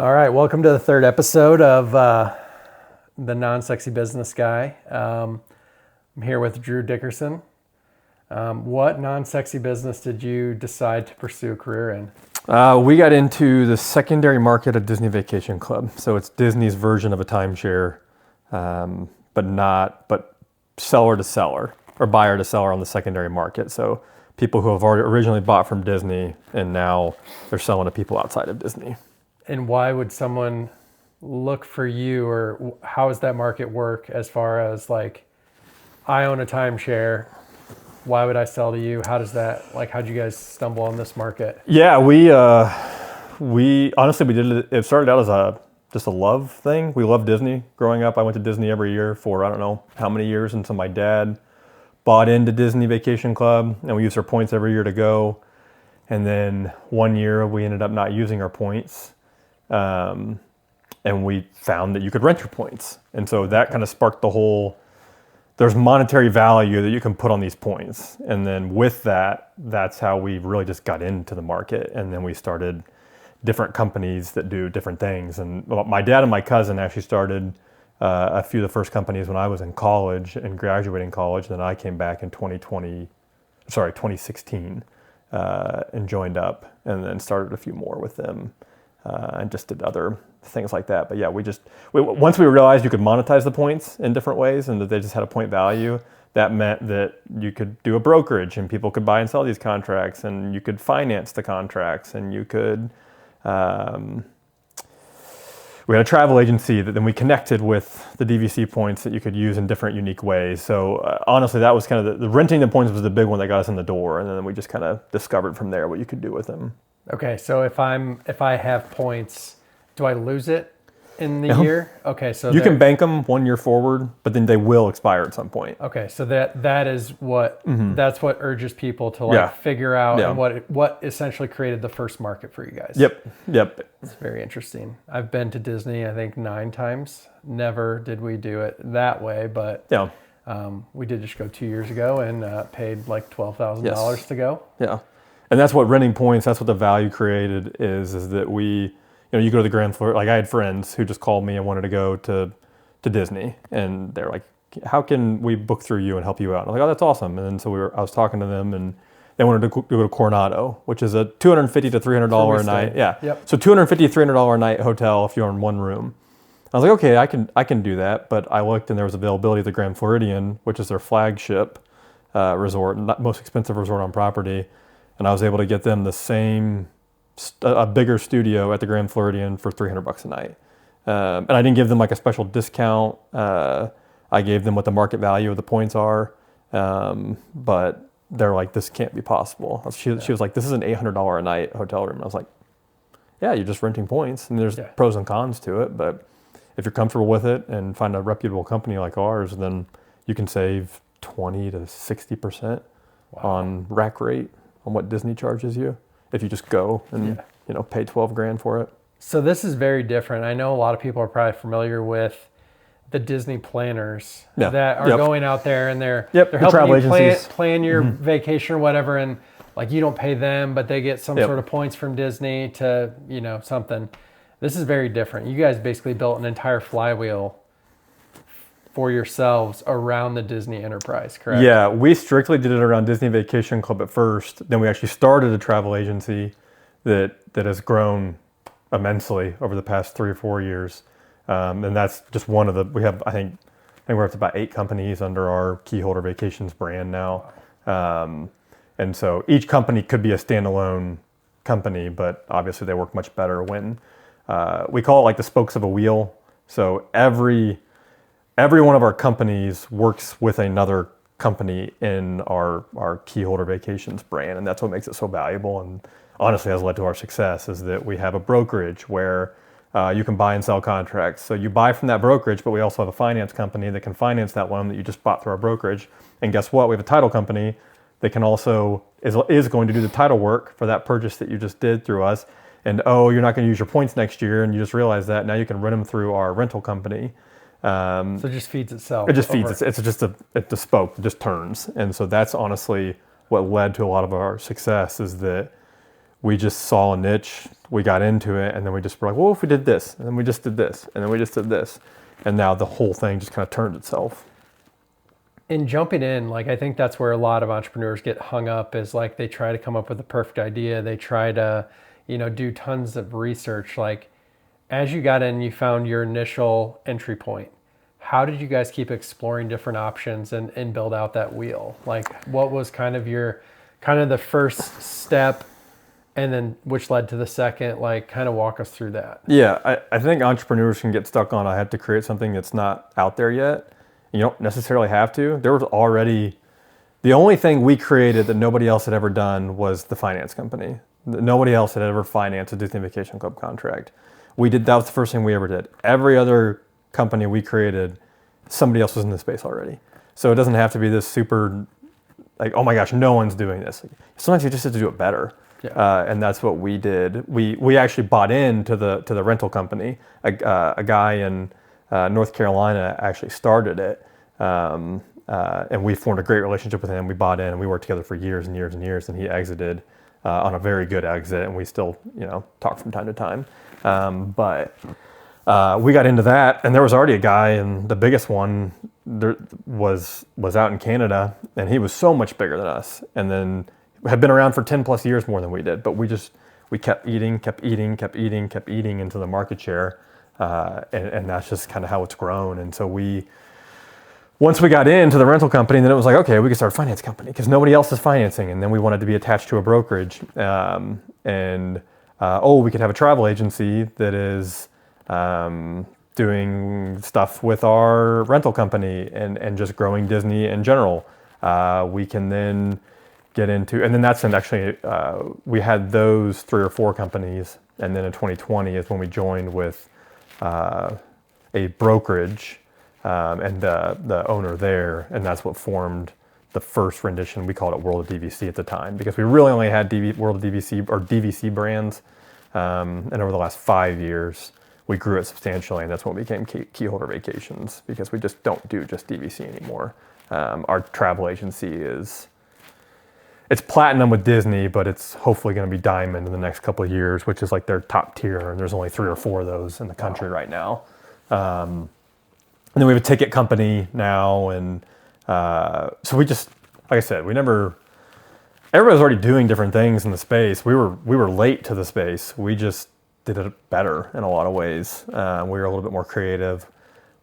All right, welcome to the third episode of the Non-Sexy Business Guy. I'm here with Drew Dickerson. What non-sexy business did you decide to pursue a career in? We got into the secondary market of Disney Vacation Club. So it's Disney's version of a timeshare, but seller to seller or buyer to seller on the secondary market. So people who have already originally bought from Disney and now they're selling to people outside of Disney. And why would someone look for you, or how does that market work as far as like, I own a timeshare, why would I sell to you? How does that, like, how'd you guys stumble on this market? Yeah, we honestly, we did it started out as just a love thing. We loved Disney growing up. I went to Disney every year for, I don't know how many years, until my dad bought into Disney Vacation Club, and we used our points every year to go. And then one year we ended up not using our points. And we found that you could rent your points. And so that kind of sparked the whole, there's monetary value that you can put on these points. And then with that, that's how we really just got into the market. And then we started different companies that do different things. And my dad and my cousin actually started a few of the first companies when I was in college and graduating college. Then I came back in 2016 and joined up, and then started a few more with them. And just did other things like that. But yeah, once we realized you could monetize the points in different ways and that they just had a point value, that meant that you could do a brokerage and people could buy and sell these contracts, and you could finance the contracts, and you could, we had a travel agency that then we connected with the DVC points that you could use in different unique ways. So honestly, that was kind of the renting the points was the big one that got us in the door. And then we just kind of discovered from there what you could do with them. Okay, so if I have points, do I lose it in the year? Okay, so you can bank them 1 year forward, but then they will expire at some point. Okay, so that is what that's what urges people to figure out and what essentially created the first market for you guys. Yep. It's very interesting. I've been to Disney, I think 9 times. Never did we do it that way, but we did just go 2 years ago and paid like $12,000 to go. Yeah. And that's what renting points, that's what the value created is that you go to the Grand Floridian, like I had friends who just called me and wanted to go to Disney, and they're like, how can we book through you and help you out? And I'm like, oh, that's awesome. And then so I was talking to them, and they wanted to go to Coronado, which is a $250 to $300 a night. Yeah. Yep. So $250 to $300 a night hotel if you're in one room. I was like, okay, I can do that. But I looked, and there was availability at the Grand Floridian, which is their flagship resort, most expensive resort on property. And I was able to get them a bigger studio at the Grand Floridian for $300 a night. And I didn't give them like a special discount. I gave them what the market value of the points are. But they're like, this can't be possible. She was like, this is an $800 a night hotel room. And I was like, yeah, you're just renting points. And there's pros and cons to it. But if you're comfortable with it and find a reputable company like ours, then you can save 20 to 60% on rack rate on what Disney charges you if you just go and pay $12,000 for it. So this is very different. I know a lot of people are probably familiar with the Disney planners that are going out there, and they're helping you plan your vacation or whatever, and like you don't pay them, but they get some sort of points from Disney to something. This is very different. You guys basically built an entire flywheel for yourselves around the Disney enterprise, correct? Yeah, we strictly did it around Disney Vacation Club at first. Then we actually started a travel agency that has grown immensely over the past 3 or 4 years. And that's just one of we have, I think we're up to about 8 companies under our Keyholder Vacations brand now. And so each company could be a standalone company, but obviously they work much better when, we call it like the spokes of a wheel. So every one of our companies works with another company in our Keyholder Vacations brand, and that's what makes it so valuable, and honestly has led to our success, is that we have a brokerage where you can buy and sell contracts. So you buy from that brokerage, but we also have a finance company that can finance that loan that you just bought through our brokerage. And guess what? We have a title company that can also is going to do the title work for that purchase that you just did through us. And you're not going to use your points next year, and you just realize that. Now you can rent them through our rental company. So it just feeds itself. It just feeds. It's just a spoke. It just turns. And so that's honestly what led to a lot of our success, is that we just saw a niche, we got into it, and then we just were like, well, if we did this, and then we just did this, and then we just did this, and now the whole thing just kind of turned itself. In jumping in, like, I think that's where a lot of entrepreneurs get hung up, is like they try to come up with the perfect idea. They try to, do tons of research. Like, as you got in, you found your initial entry point. How did you guys keep exploring different options and build out that wheel? Like, what was kind of the first step, and then which led to the second? Like, kind of walk us through that. Yeah, I think entrepreneurs can get stuck on, I have to create something that's not out there yet. You don't necessarily have to. There was already, the only thing we created that nobody else had ever done was the finance company. Nobody else had ever financed a Disney Vacation Club contract. That was the first thing we ever did. Every other company we created, somebody else was in the space already. So it doesn't have to be this super, like, oh my gosh, no one's doing this. Sometimes you just have to do it better. Yeah. And that's what we did. We actually bought into the rental company. A guy in North Carolina actually started it, and we formed a great relationship with him. We bought in, and we worked together for years and years and years. And he exited on a very good exit, and we still talk from time to time. But we got into that, and there was already a guy, and the biggest one there was out in Canada, and he was so much bigger than us, and then had been around for 10 plus years more than we did. But we kept eating into the market share. And that's just kind of how it's grown. And so once we got into the rental company, then it was like, okay, we can start a finance company because nobody else is financing. And then we wanted to be attached to a brokerage. We could have a travel agency that is doing stuff with our rental company and just growing Disney in general. We can then get into, and then that's when actually we had those 3 or 4 companies. And then in 2020 is when we joined with a brokerage and the owner there, and that's what formed the first rendition. We called it World of DVC at the time because we really only had World of DVC or DVC brands, and over the last 5 years we grew it substantially, and that's when we became Keyholder Vacations because we just don't do just DVC anymore. Our travel agency it's platinum with Disney, but it's hopefully going to be diamond in the next couple of years, which is like their top tier. And there's only 3 or 4 of those in the country right now. And then we have a ticket company now. And so we just, like I said, everybody was already doing different things in the space. We were late to the space. We just did it better in a lot of ways. We were a little bit more creative.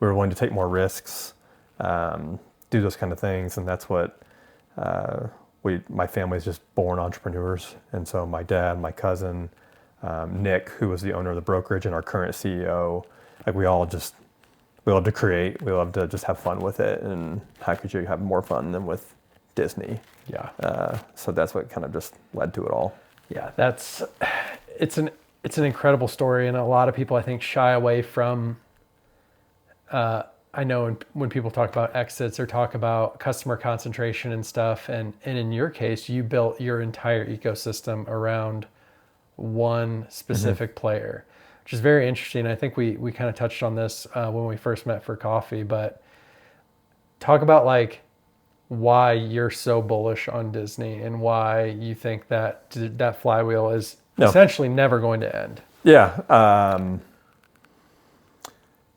We were willing to take more risks, do those kind of things. And that's what, my family's just born entrepreneurs. And so my dad, my cousin, Nick, who was the owner of the brokerage and our current CEO, like we love to create. We love to just have fun with it. And how could you have more fun than with Disney? Yeah. So that's what kind of just led to it all. Yeah, it's an incredible story. And a lot of people, I think, shy away from, I know when people talk about exits or talk about customer concentration and stuff, and in your case, you built your entire ecosystem around one specific player, which is very interesting. I think we kind of touched on this when we first met for coffee, but talk about like why you're so bullish on Disney and why you think that flywheel is essentially never going to end. Yeah.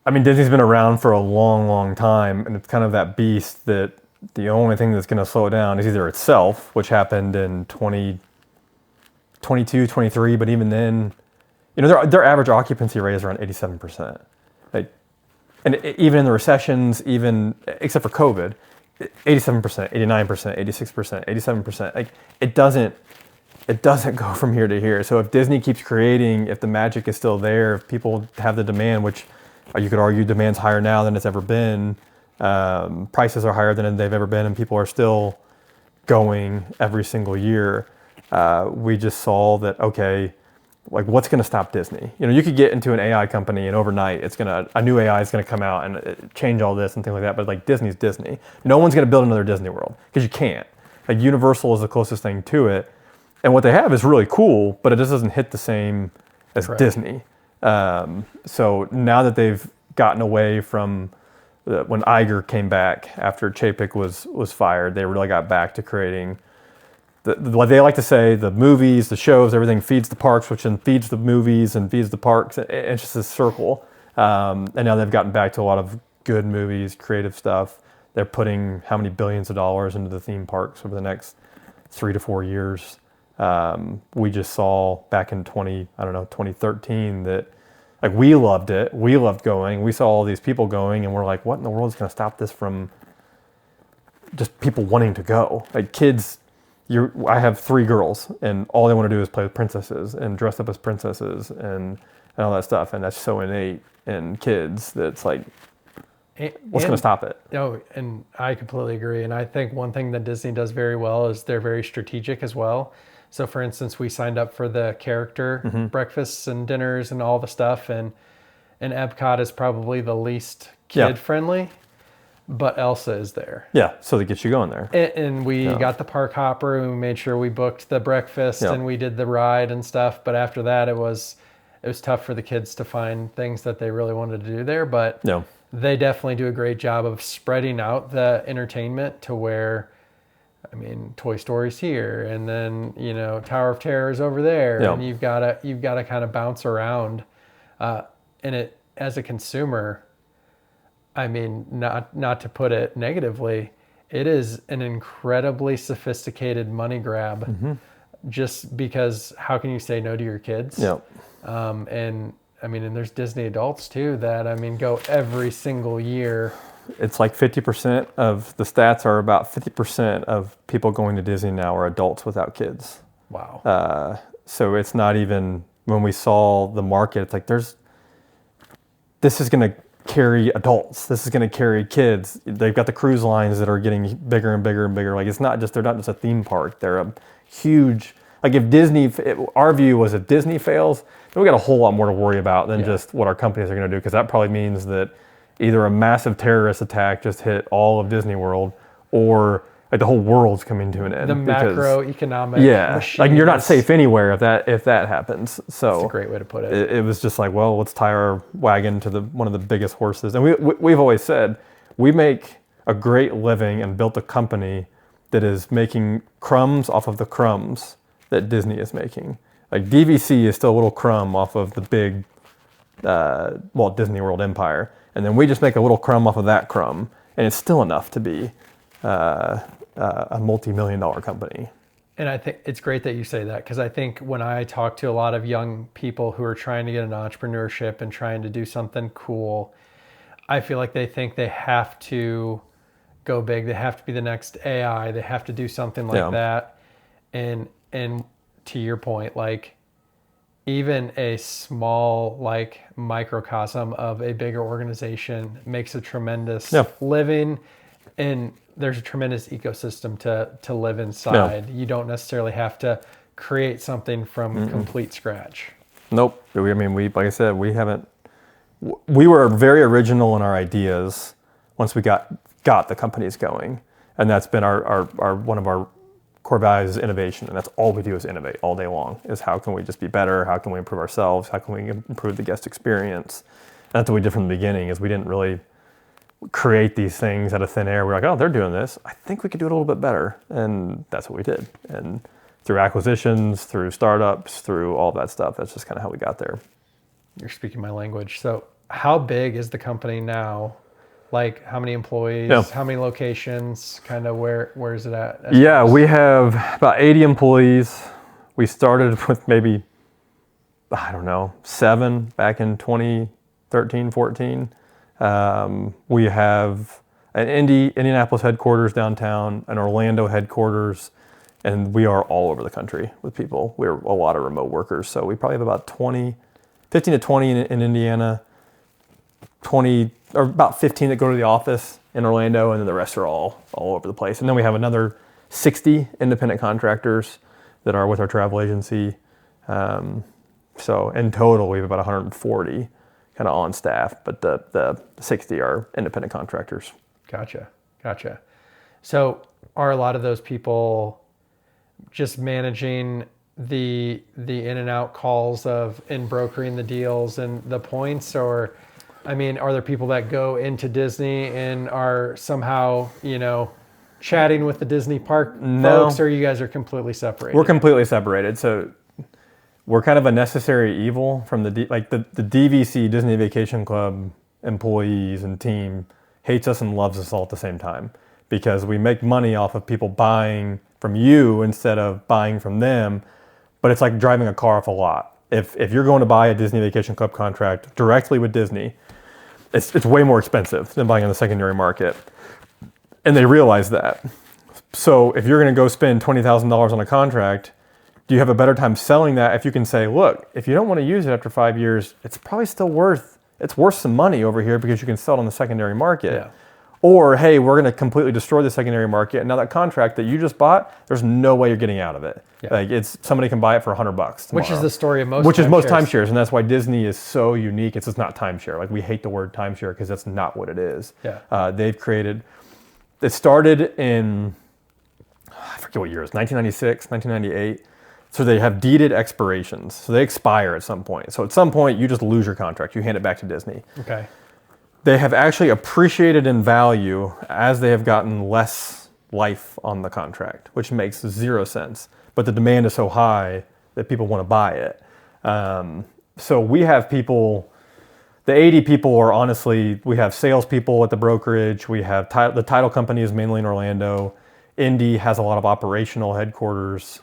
I mean, Disney's been around for a long, long time, and it's kind of that beast that the only thing that's going to slow it down is either itself, which happened in 2022, 23, but even then, their average occupancy rate is around 87%. And even in the recessions, except for COVID, 87%, 89%, 86%, 87%, like it doesn't go from here to here. So if Disney keeps creating, if the magic is still there, if people have the demand, which you could argue demand's higher now than it's ever been. Prices are higher than they've ever been, and people are still going every single year. We just saw that, okay, like what's going to stop Disney? You could get into an AI company and overnight a new AI is going to come out and change all this and things like that. But like Disney's Disney. No one's going to build another Disney World because you can't. Like Universal is the closest thing to it. And what they have is really cool, but it just doesn't hit the same as Disney. So now that they've gotten away from when Iger came back after Chapek was fired, they really got back to creating what they like to say, the movies, the shows, everything feeds the parks, which then feeds the movies and feeds the parks. It's just this circle. And now they've gotten back to a lot of good movies, creative stuff. They're putting how many billions of dollars into the theme parks over the next 3 to 4 years. We just saw back in 2013 that like we loved it. We loved going. We saw all these people going and we're like, what in the world is going to stop this from just people wanting to go? Like kids, I have 3 girls and all they want to do is play with princesses and dress up as princesses and all that stuff. And that's so innate in kids that it's like, what's going to stop it? No, and I completely agree. And I think one thing that Disney does very well is they're very strategic as well. So for instance, we signed up for the character breakfasts and dinners and all the stuff. And Epcot is probably the least kid friendly, but Elsa is there. Yeah. So that gets you going there. And we got the park hopper and we made sure we booked the breakfast and we did the ride and stuff. But after that, it was tough for the kids to find things that they really wanted to do there. But they definitely do a great job of spreading out the entertainment to where, I mean, Toy Story's here, and then Tower of Terror is over there, and you've got to kind of bounce around. And it, as a consumer, I mean, not to put it negatively, it is an incredibly sophisticated money grab. Just because how can you say no to your kids? And I mean, and there's Disney adults too that, I mean, go every single year. It's like 50% of the stats are about 50% of people going to Disney now are adults without kids. Wow. So it's not even, when we saw the market, it's like this is going to carry adults. This is going to carry kids. They've got the cruise lines that are getting bigger and bigger and bigger. Like they're not just a theme park. They're a huge, like our view was if Disney fails, then we got a whole lot more to worry about than just what our companies are going to do, because that probably means that either a massive terrorist attack just hit all of Disney World, or like the whole world's coming to an end. The macroeconomic like you're not safe anywhere if that happens. So that's a great way to put it. It was just like, well, let's tie our wagon to one of the biggest horses. And we've always said we make a great living and built a company that is making crumbs off of the crumbs that Disney is making. Like DVC is still a little crumb off of the big Walt Disney World empire. And then we just make a little crumb off of that crumb. And it's still enough to be a multi-million-dollar company. And I think it's great that you say that, because I think when I talk to a lot of young people who are trying to get into entrepreneurship and trying to do something cool, I feel like they think they have to go big. They have to be the next AI. They have to do something like that. And to your point, like even a small like microcosm of a bigger organization makes a tremendous living, and there's a tremendous ecosystem to live inside. You don't necessarily have to create something from complete scratch. Nope. I mean, like I said, we were very original in our ideas once we got the companies going, and that's been our one of our core values is innovation, and that's all we do is innovate all day long. Is how can we just be better? How can we improve ourselves? How can we improve the guest experience? And that's what we did from the beginning. Is we didn't really create these things out of thin air. We're like, oh, they're doing this. I think we could do it a little bit better, and that's what we did. And through acquisitions, through startups, through all that stuff, that's just kind of how we got there. You're speaking my language. So, how big is the company now? Like how many employees, how many locations, kind of where is it at? We have about 80 employees. We started with maybe, 7 back in 2013, 14. We have an Indianapolis headquarters downtown, an Orlando headquarters, and we are all over the country with people. We're a lot of remote workers. So we probably have about 15 to 20 in Indiana, 20 or about 15 that go to the office in Orlando, and then the rest are all over the place. And then we have another 60 independent contractors that are with our travel agency. So in total, we have about 140 kind of on staff, but the 60 are independent contractors. Gotcha. So are a lot of those people just managing the in and out calls and brokering the deals and the points, or I mean, are there people that go into Disney and are somehow, chatting with the Disney park folks, or you guys are completely separated? We're completely separated. So we're kind of a necessary evil from the DVC, Disney Vacation Club employees and team hates us and loves us all at the same time, because we make money off of people buying from you instead of buying from them. But it's like driving a car off a lot. If you're going to buy a Disney Vacation Club contract directly with Disney, it's way more expensive than buying on the secondary market. And they realize that. So if you're going to go spend $20,000 on a contract, do you have a better time selling that if you can say, look, if you don't want to use it after 5 years, it's probably still worth some money over here because you can sell it on the secondary market. Yeah. Or, hey, we're going to completely destroy the secondary market. And now that contract that you just bought, there's no way you're getting out of it. Yeah. Like somebody can buy it for $100 tomorrow. Which is the story of most timeshares. And that's why Disney is so unique. It's just not timeshare. Like, we hate the word timeshare because that's not what it is. Yeah. It started in, I forget what year it was, 1996, 1998. So they have deeded expirations. So they expire at some point. So at some point, you just lose your contract. You hand it back to Disney. Okay. They have actually appreciated in value as they have gotten less life on the contract, which makes zero sense. But the demand is so high that people want to buy it. So we have people, the 80 people are honestly, we have salespeople at the brokerage. We have the title company is mainly in Orlando. Indy has a lot of operational headquarters.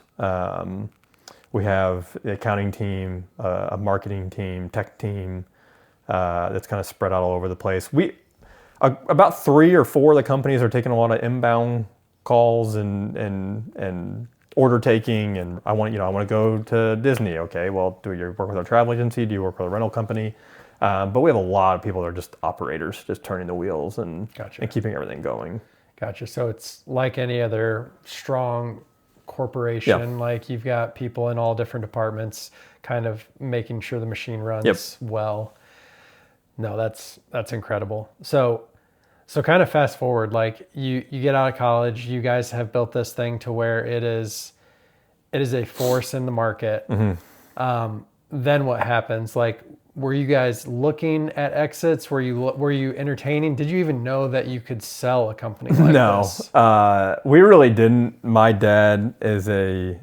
We have the accounting team, a marketing team, tech team. That's kind of spread out all over the place. About 3 or 4 of the companies are taking a lot of inbound calls and order taking. And I want to go to Disney. Okay, well, do you work with our travel agency? Do you work with a rental company? But we have a lot of people that are just operators, just turning the wheels and keeping everything going. Gotcha. So it's like any other strong corporation. Like, you've got people in all different departments, kind of making sure the machine runs well. No, that's incredible. So kind of fast forward, like you get out of college, you guys have built this thing to where it is a force in the market. Mm-hmm. Then what happens? Like, were you guys looking at exits? Were you entertaining? Did you even know that you could sell a company like this? No, we really didn't. My dad is a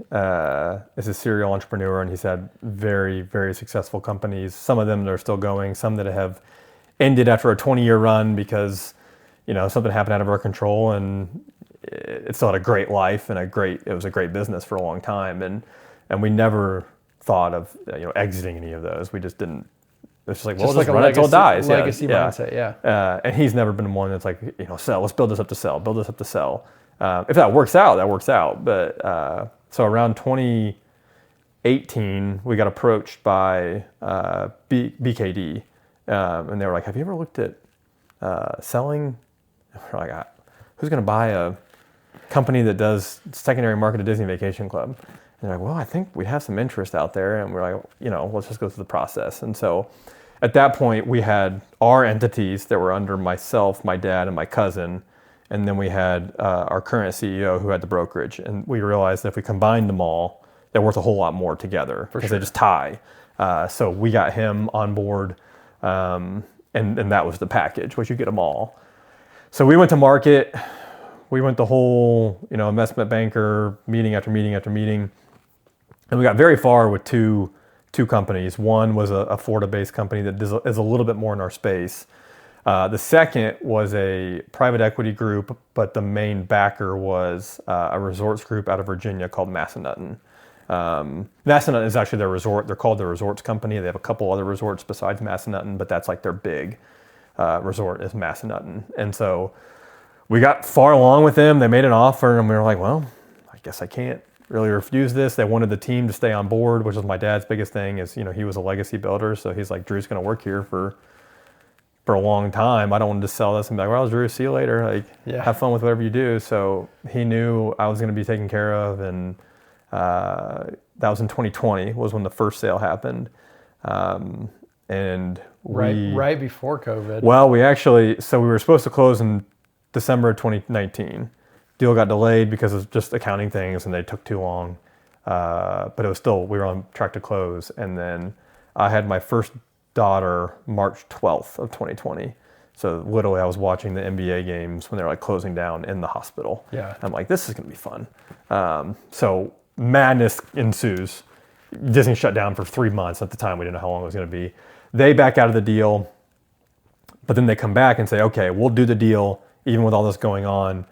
serial entrepreneur, and he's had very, very successful companies. Some of them that are still going, some that have ended after a 20-year run because, something happened out of our control, and it still had a great life and it was a great business for a long time. And we never thought of exiting any of those. We just didn't. It's just like, well, just run it until it dies. Legacy mindset, yeah. And he's never been one that's like, sell. Let's build this up to sell. Build this up to sell. If that works out, that works out. But so around 2018, we got approached by BKD, and they were like, "Have you ever looked at selling?" We're like, "Who's going to buy a company that does secondary market at Disney Vacation Club?" And they're like, "Well, I think we have some interest out there." And we're like, let's just go through the process. And so at that point, we had our entities that were under myself, my dad, and my cousin. And then we had our current CEO who had the brokerage. And we realized that if we combined them all, they're worth a whole lot more together because they just tie. So we got him on board, and that was the package, which you get them all. So we went to market. We went the whole, investment banker meeting after meeting after meeting. And we got very far with two companies. One was a Florida-based company that is a little bit more in our space. The second was a private equity group, but the main backer was a resorts group out of Virginia called Massanutten. Massanutten is actually their resort. They're called the Resorts Company. They have a couple other resorts besides Massanutten, but that's like their big resort is Massanutten. And so we got far along with them. They made an offer, and we were like, well, I guess I can't really refuse this. They wanted the team to stay on board, which was my dad's biggest thing is, he was a legacy builder. So he's like, Drew's going to work here for a long time. I don't want to just sell this and be like, well, Drew, see you later. Have fun with whatever you do. So he knew I was going to be taken care of. And that was in 2020 was when the first sale happened. And right before COVID. Well, we were supposed to close in December of 2019. Deal got delayed because of just accounting things, and they took too long. But it was still, we were on track to close. And then I had my first daughter March 12th of 2020. So literally I was watching the NBA games when they were like closing down in the hospital. Yeah. I'm like, this is going to be fun. So madness ensues. Disney shut down for 3 months. At the time, we didn't know how long it was going to be. They back out of the deal, but then they come back and say, okay, we'll do the deal even with all this going on.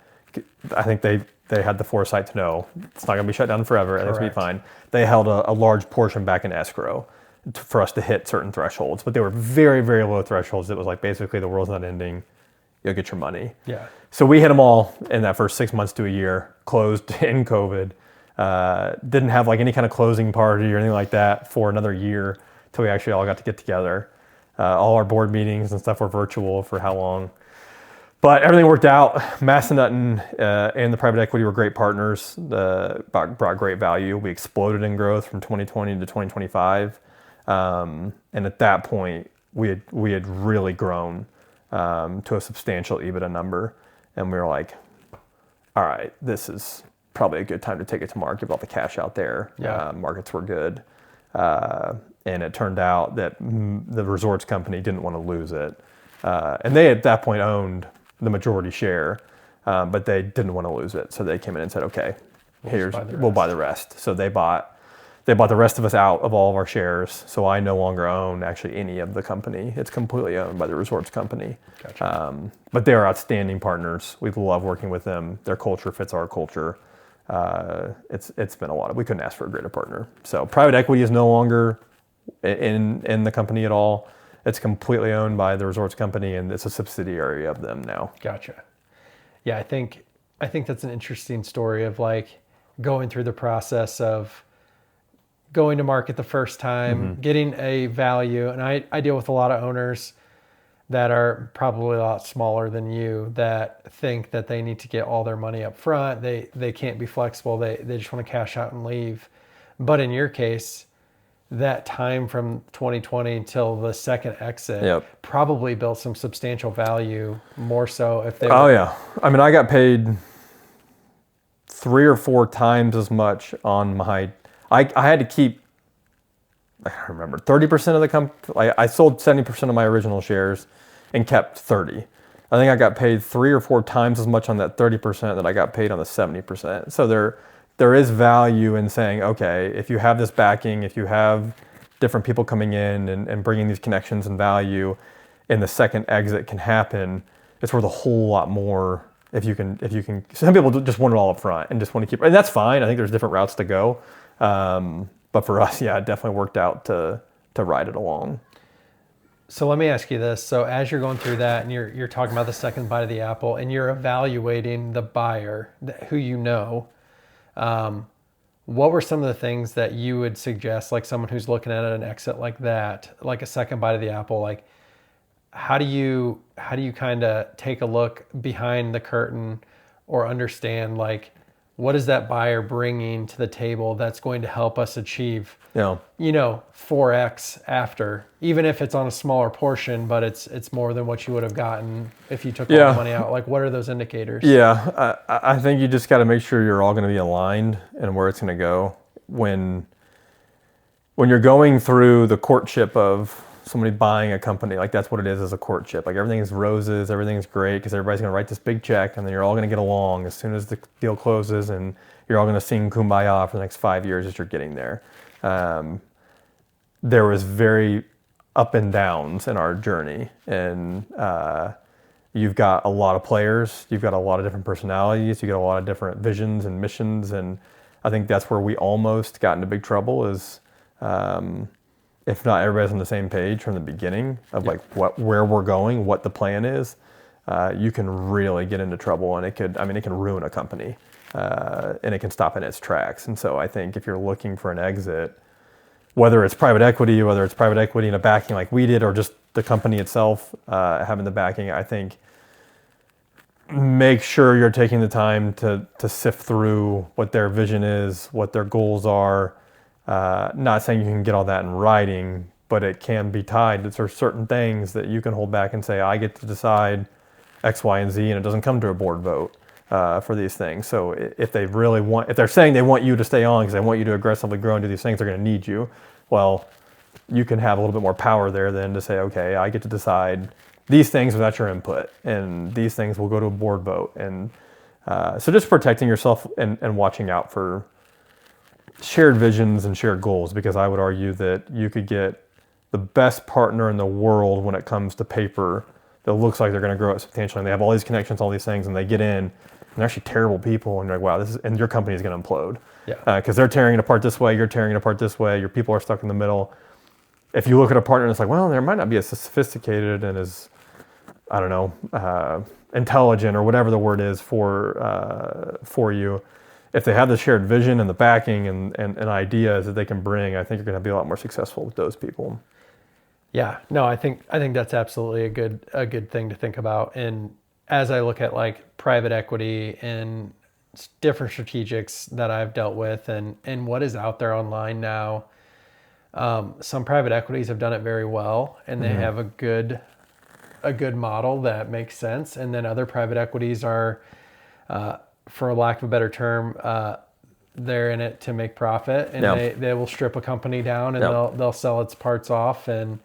I think they had the foresight to know it's not going to be shut down forever. It's going to be fine. They held a large portion back in escrow for us to hit certain thresholds, but they were very, very low thresholds. It was like basically the world's not ending. You'll get your money. Yeah. So we hit them all in that first 6 months to a year, closed in COVID. Didn't have like any kind of closing party or anything like that for another year till we actually all got to get together. All our board meetings and stuff were virtual for how long? But everything worked out. Massanutten and the private equity were great partners, brought great value. We exploded in growth from 2020 to 2025. And at that point, we had really grown to a substantial EBITDA number. And we were like, all right, this is probably a good time to take it to market with all the cash out there. Yeah. Markets were good. And it turned out that the resorts company didn't want to lose it. And they at that point owned the majority share, but they didn't want to lose it. So they came in and said, okay, we'll buy the rest. So they bought the rest of us out of all of our shares. So I no longer own actually any of the company. It's completely owned by the resorts company. Gotcha. But they are outstanding partners. We love working with them. Their culture fits our culture. It's been we couldn't ask for a greater partner. So private equity is no longer in the company at all. It's completely owned by the resorts company, and it's a subsidiary of them now. Gotcha. Yeah, I think that's an interesting story of like going through the process of going to market the first time, getting a value. And I deal with a lot of owners that are probably a lot smaller than you that think that they need to get all their money up front. They can't be flexible. They just want to cash out and leave. But in your case, that time from 2020 until the second exit probably built some substantial value, more so if they yeah. I mean, I got paid 3 or 4 times as much on my... I had to keep, I don't remember, 30% of the company. I sold 70% of my original shares and kept 30. I think I got paid 3 or 4 times as much on that 30% that I got paid on the 70%. So there is value in saying, okay, if you have this backing, if you have different people coming in and bringing these connections and value, and the second exit can happen, it's worth a whole lot more if you can. Some people just want it all up front and just want to keep, and that's fine. I think there's different routes to go. But for us, yeah, it definitely worked out to ride it along. So let me ask you this. So as you're going through that and you're talking about the second bite of the apple and you're evaluating the buyer who you know, what were some of the things that you would suggest, like someone who's looking at an exit like that, like a second bite of the apple, like how do you kind of take a look behind the curtain or understand like what is that buyer bringing to the table that's going to help us achieve, 4X after, even if it's on a smaller portion, but it's more than what you would have gotten if you took all the money out. Like, what are those indicators? Yeah, I think you just got to make sure you're all going to be aligned and where it's going to go. When you're going through the courtship of somebody buying a company, like that's what it is as a courtship. Like everything's roses, everything's great because everybody's going to write this big check and then you're all going to get along as soon as the deal closes and you're all going to sing Kumbaya for the next 5 years as you're getting there. There was very up and downs in our journey, and you've got a lot of players, you've got a lot of different personalities, you've got a lot of different visions and missions, and I think that's where we almost got into big trouble is if not everybody's on the same page from the beginning of like where we're going, what the plan is, you can really get into trouble, and it can ruin a company, and it can stop in its tracks. And so I think if you're looking for an exit, whether it's private equity and a backing like we did, or just the company itself having the backing, I think make sure you're taking the time to sift through what their vision is, what their goals are. Not saying you can get all that in writing, but it can be tied to certain things that you can hold back and say, I get to decide X, Y, and Z, and it doesn't come to a board vote for these things. So if they're saying they want you to stay on because they want you to aggressively grow and do these things, they're going to need you. Well, you can have a little bit more power there than to say, okay, I get to decide these things without your input, and these things will go to a board vote. And so just protecting yourself and watching out for shared visions and shared goals, because I would argue that you could get the best partner in the world when it comes to paper that looks like they're going to grow it substantially, and they have all these connections, all these things, and they get in, and they're actually terrible people, and you're like, wow, and your company is going to implode. Yeah. Because they're tearing it apart this way, you're tearing it apart this way, your people are stuck in the middle. If you look at a partner and it's like, well, there might not be as sophisticated and as, I don't know, intelligent or whatever the word is for you. If they have the shared vision and the backing and ideas that they can bring, I think you're going to be a lot more successful with those people. Yeah, no, I think that's absolutely a good thing to think about. And as I look at like private equity and different strategics that I've dealt with and what is out there online now, some private equities have done it very well, and they have a good model that makes sense. And then other private equities are, for lack of a better term, they're in it to make profit, and they will strip a company down and they'll sell its parts off. And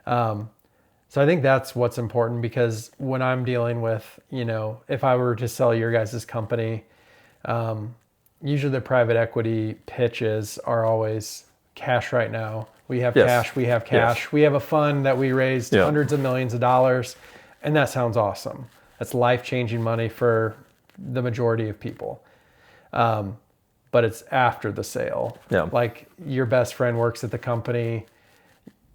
so I think that's what's important, because when I'm dealing with, if I were to sell your guys' company, usually the private equity pitches are always cash right now. We have cash, we have cash. Yes. We have a fund that we raised hundreds of millions of dollars, and that sounds awesome. That's life-changing money for the majority of people. But it's after the sale. Yeah. Like your best friend works at the company,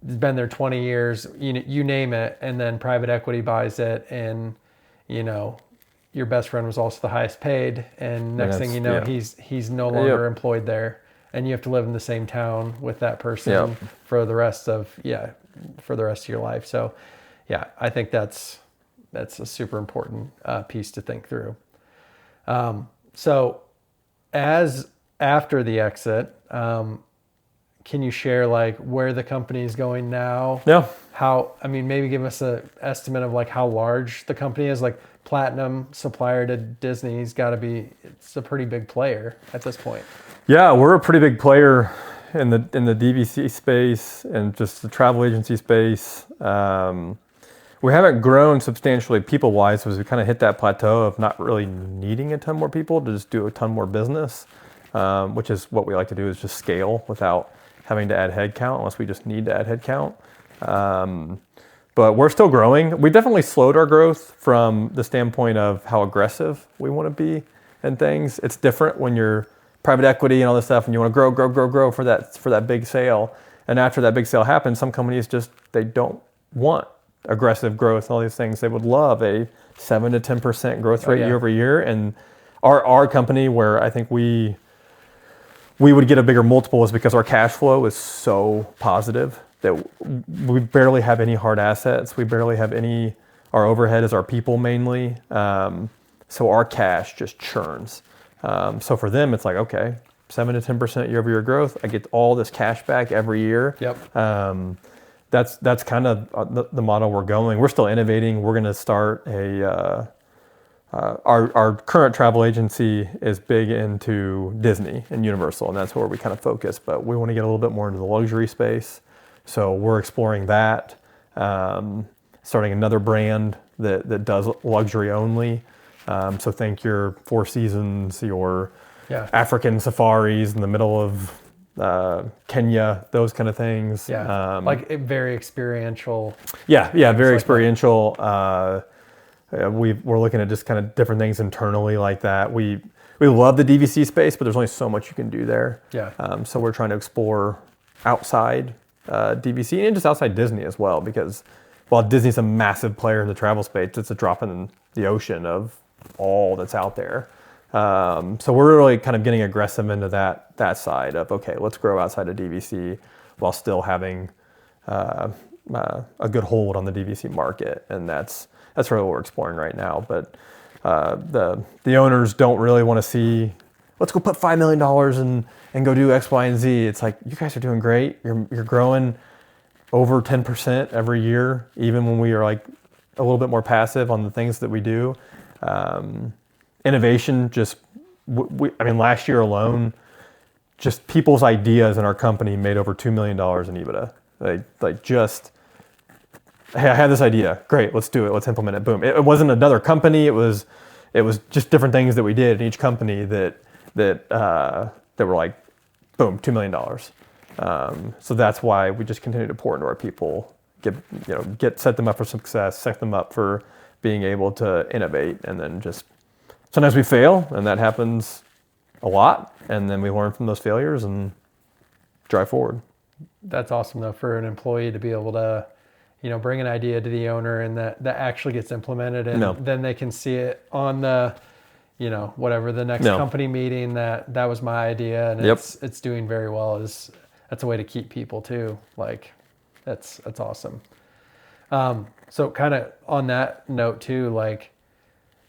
has been there 20 years, you name it, and then private equity buys it, and your best friend was also the highest paid, and next thing you know, he's no longer employed there, and you have to live in the same town with that person for the rest of your life. So I think that's a super important piece to think through. So as after the exit, can you share like where the company is going now? Yeah. Maybe give us an estimate of like how large the company is. Like platinum supplier to Disney's it's a pretty big player at this point. Yeah, we're a pretty big player in the DVC space and just the travel agency space. We haven't grown substantially people-wise because we kind of hit that plateau of not really needing a ton more people to just do a ton more business, which is what we like to do, is just scale without having to add headcount unless we just need to add headcount. But we're still growing. We definitely slowed our growth from the standpoint of how aggressive we want to be and things. It's different when you're private equity and all this stuff and you want to grow for that big sale. And after that big sale happens, some companies they don't want aggressive growth and all these things. They would love a 7 to 10% growth rate year over year. And our company, where I think we would get a bigger multiple, is because our cash flow is so positive that we barely have any hard assets. We barely have our overhead is our people mainly. So our cash just churns. So for them, it's like, okay, 7 to 10% year over year growth. I get all this cash back every year. Yep. That's kind of the model we're going. We're still innovating. We're going to start our current travel agency is big into Disney and Universal, and that's where we kind of focus. But we want to get a little bit more into the luxury space. So we're exploring that, starting another brand that does luxury only. So think your Four Seasons, your African safaris in the middle of Kenya, those kind of things. Yeah, like very experiential. Yeah, very experiential. We're looking at just kind of different things internally like that. We love the DVC space, but there's only so much you can do there. Yeah. So we're trying to explore outside DVC and just outside Disney as well, because while Disney's a massive player in the travel space, it's a drop in the ocean of all that's out there. So we're really kind of getting aggressive into that side of, okay, let's grow outside of DVC while still having a good hold on the DVC market, and that's really what we're exploring right now. But the owners don't really want to see, let's go put $5 million and go do X, Y, and Z. It's like, you guys are doing great. You're growing over 10% every year, even when we are like a little bit more passive on the things that we do. Innovation, last year alone, just people's ideas in our company made over $2 million in EBITDA. Like just hey, I have this idea. Great, let's do it. Let's implement it. Boom. It wasn't another company. It was just different things that we did in each company that were like, boom, $2 million. So that's why we just continue to pour into our people, set them up for success, set them up for being able to innovate, and then just sometimes we fail, and that happens a lot, and then we learn from those failures and drive forward. That's awesome though, for an employee to be able to, bring an idea to the owner and that actually gets implemented, and then they can see it on the, whatever the next company meeting that was my idea, and it's doing very well. That's a way to keep people too. Like that's awesome. So kind of on that note too, like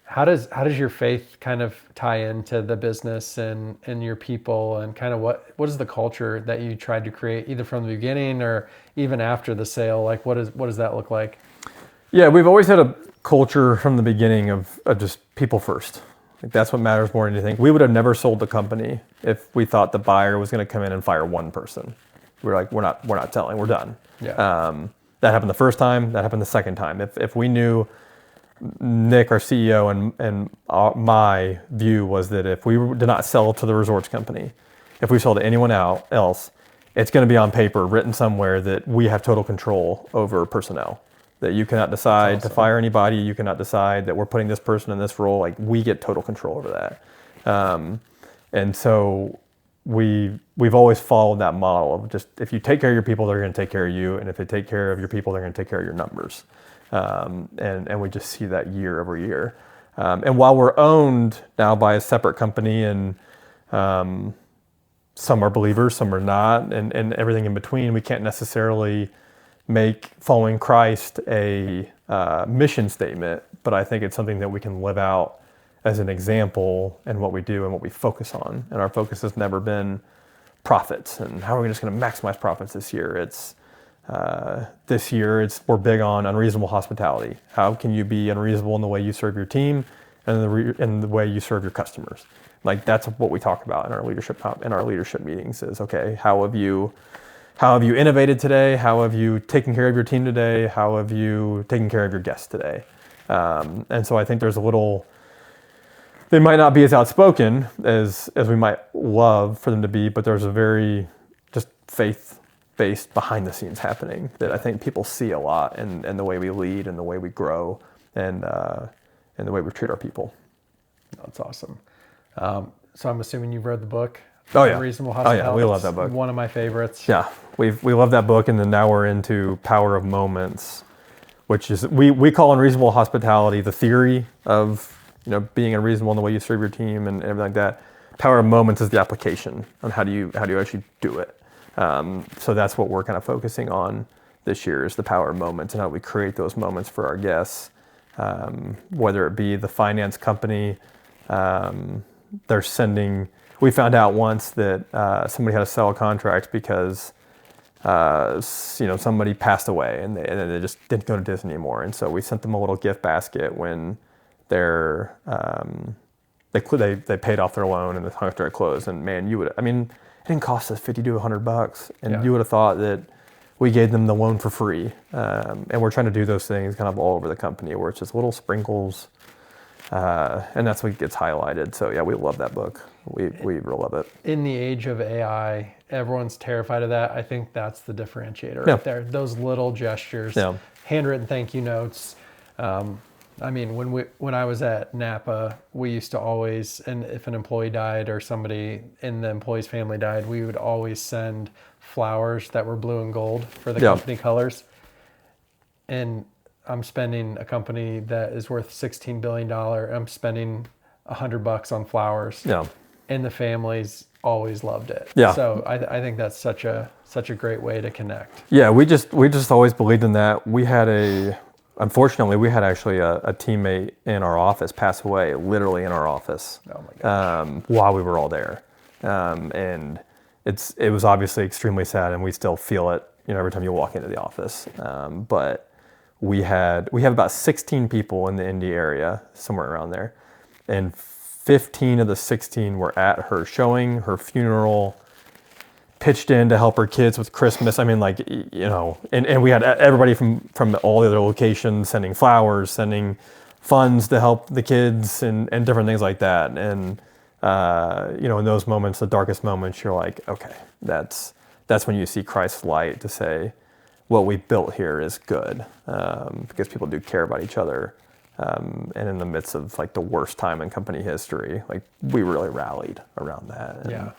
how does your faith kind of tie into the business and your people, and kind of what is the culture that you tried to create either from the beginning or even after the sale? Like what does that look like? Yeah, we've always had a culture from the beginning of just people first. Like that's what matters more than anything. We would have never sold the company if we thought the buyer was going to come in and fire one person. We're like, we're not selling, we're done. Yeah. That happened the first time, that happened the second time. If we knew, Nick, our CEO, and my view was that if we did not sell to the resorts company, if we sold to anyone else, it's going to be on paper, written somewhere, that we have total control over personnel. That you cannot decide to fire anybody, you cannot decide that we're putting this person in this role. Like we get total control over that. And so we've always followed that model of just, if you take care of your people, they're going to take care of you, and if they take care of your people, they're going to take care of your numbers. And we just see that year over year. And while we're owned now by a separate company, and some are believers, some are not, and everything in between, we can't necessarily make following Christ a mission statement, but I think it's something that we can live out as an example in what we do and what we focus on. And our focus has never been profits and how are we just going to maximize profits this year. This year we're big on unreasonable hospitality. How can you be unreasonable in the way you serve your team and in the way you serve your customers? Like that's what we talk about in our leadership meetings is, okay, how have you innovated today? How have you taken care of your team today? How have you taken care of your guests today? And so I think there's they might not be as outspoken as we might love for them to be, but there's a very just faith-based behind the scenes happening that I think people see a lot in the way we lead and the way we grow and the way we treat our people. That's awesome. So I'm assuming you've read the book. Oh yeah. Reasonable Hospitality. Oh yeah, we love that book. One of my favorites. Yeah, we love that book, and then now we're into Power of Moments, which is we call Unreasonable Hospitality the theory of being unreasonable in the way you serve your team and everything like that. Power of Moments is the application on how do you actually do it. So that's what we're kind of focusing on this year is the power of moments and how we create those moments for our guests, whether it be the finance company. We found out once that somebody had to sell a contract because somebody passed away and they just didn't go to Disney anymore, and so we sent them a little gift basket when they paid off their loan and the contract closed. And man, it didn't cost us $50 to $100, and you would have thought that we gave them the loan for free. And we're trying to do those things kind of all over the company where it's just little sprinkles. And that's what gets highlighted. So yeah, we love that book. We really love it. In the age of AI, everyone's terrified of that. I think that's the differentiator right there. Those little gestures, handwritten thank you notes. When I was at Napa, we used to always, and if an employee died or somebody in the employee's family died, we would always send flowers that were blue and gold for the company colors. And I'm spending a company that is worth $16 billion. I'm spending $100 on flowers. Yeah. And the families always loved it. Yeah. So I think that's such a great way to connect. Yeah, we just always believed in that. Unfortunately, we had actually a teammate in our office pass away, literally in our office. Oh my gosh. While we were all there. And it was obviously extremely sad, and we still feel it, every time you walk into the office. But we have about 16 people in the Indy area, somewhere around there, and 15 of the 16 were at her showing, her funeral, pitched in to help our kids with Christmas. I mean, like, you know, and we had everybody from all the other locations sending flowers, sending funds to help the kids and different things like that. And, you know, in those moments, the darkest moments, you're like, okay, that's when you see Christ's light to say, what we built here is good, because people do care about each other. And in the midst of like the worst time in company history, like we really rallied around that. And, yeah.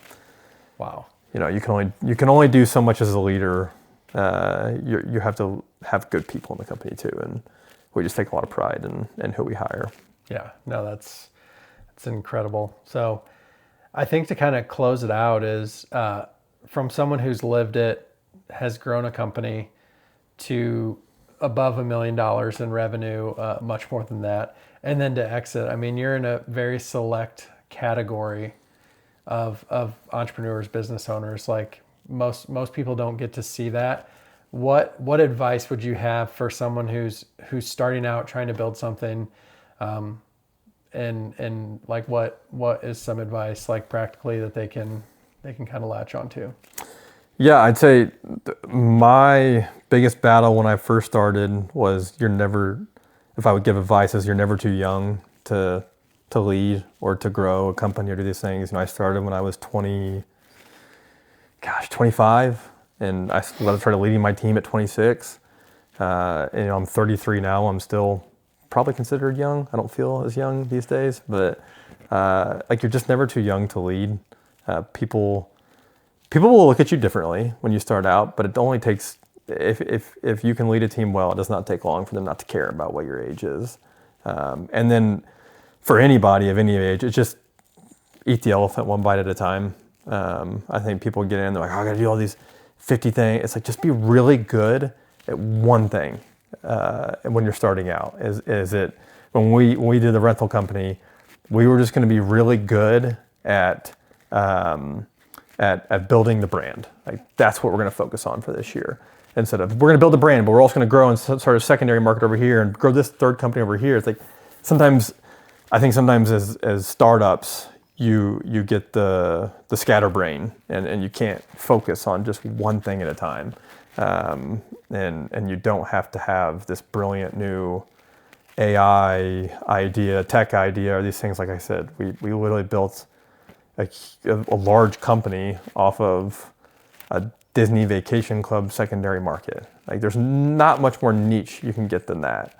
Wow. You know, you can only do so much as a leader. You have to have good people in the company too, and we just take a lot of pride in who we hire. Yeah, no, that's incredible. So, I think to kind of close it out is from someone who's lived it, has grown a company to above $1 million in revenue, much more than that, and then to exit. I mean, you're in a very select category of entrepreneurs, business owners. Like most people don't get to see that. What advice would you have for someone who's starting out trying to build something, and like what is some advice like practically that they can kind of latch onto? Yeah, I'd say my biggest battle when I first started was if I would give advice, is you're never too young to lead or to grow a company or do these things. You know, I started when I was 25, and I started leading my team at 26. And, you know, I'm 33 now. I'm still probably considered young. I don't feel as young these days, but like you're just never too young to lead. People will look at you differently when you start out, but it only takes, if you can lead a team well, it does not take long for them not to care about what your age is. And then for anybody of any age, it's just eat the elephant one bite at a time. I think people get in, they're like, oh, I gotta do all these 50 things. It's like, just be really good at one thing. And when you're starting out, when we did the rental company, we were just gonna be really good at building the brand. Like that's what we're gonna focus on for this year. Instead of, we're gonna build a brand, but we're also gonna grow and start a secondary market over here and grow this third company over here. It's like, I think sometimes as startups, you get the scatterbrain and you can't focus on just one thing at a time. And you don't have to have this brilliant new AI idea, tech idea, or these things. Like I said, we literally built a large company off of a Disney Vacation Club secondary market. Like there's not much more niche you can get than that.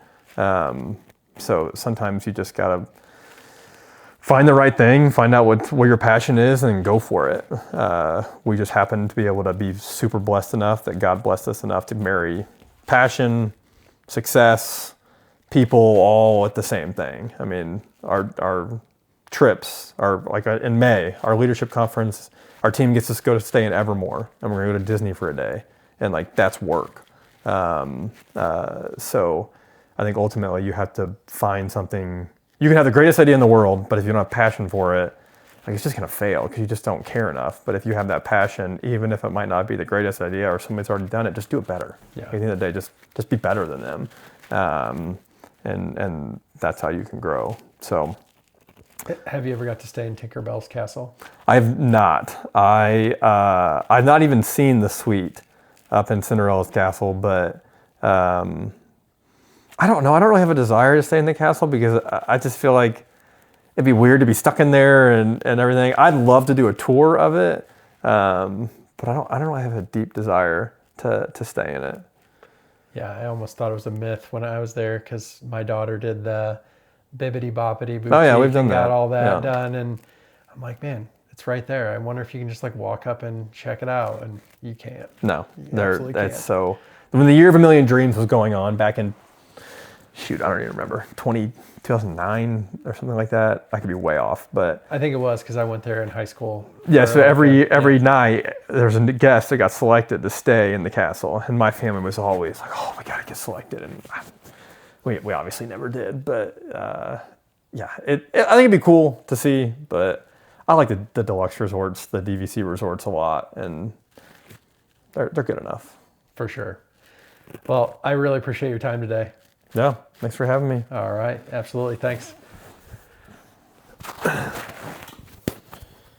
So sometimes you just gotta find the right thing, find out what your passion is, and go for it. We just happen to be able to be super blessed enough that God blessed us enough to marry passion, success, people all at the same thing. I mean, our trips are like in May, our leadership conference, our team gets to stay in Evermore, and we're gonna go to Disney for a day, and like that's work. So I think ultimately you have to find something. You can have the greatest idea in the world, but if you don't have passion for it, like it's just gonna fail because you just don't care enough. But if you have that passion, even if it might not be the greatest idea or somebody's already done it, just do it better. Yeah. At the end of the day, just be better than them, and that's how you can grow. So. Have you ever got to stay in Tinkerbell's castle? I've not. I've not even seen the suite up in Cinderella's castle, but I don't know. I don't really have a desire to stay in the castle because I just feel like it'd be weird to be stuck in there and everything. I'd love to do a tour of it, but I don't really have a deep desire to stay in it. Yeah, I almost thought it was a myth when I was there because my daughter did the Bibbidi Boppidi Boutique. Oh yeah, we've done that. Got all that done, and I'm like, man, it's right there. I wonder if you can just like walk up and check it out, and you can't. No, that's so. When the Year of a Million Dreams was going on back in, I don't even remember, 2009 or something like that. I could be way off, but I think it was because I went there in high school. Yeah, so every night there's a guest that got selected to stay in the castle, and my family was always like, "Oh, we gotta get selected," and we obviously never did. But yeah, I think it'd be cool to see. But I like the deluxe resorts, the DVC resorts a lot, and they're good enough for sure. Well, I really appreciate your time today. Yeah, thanks for having me. All right, absolutely. Thanks.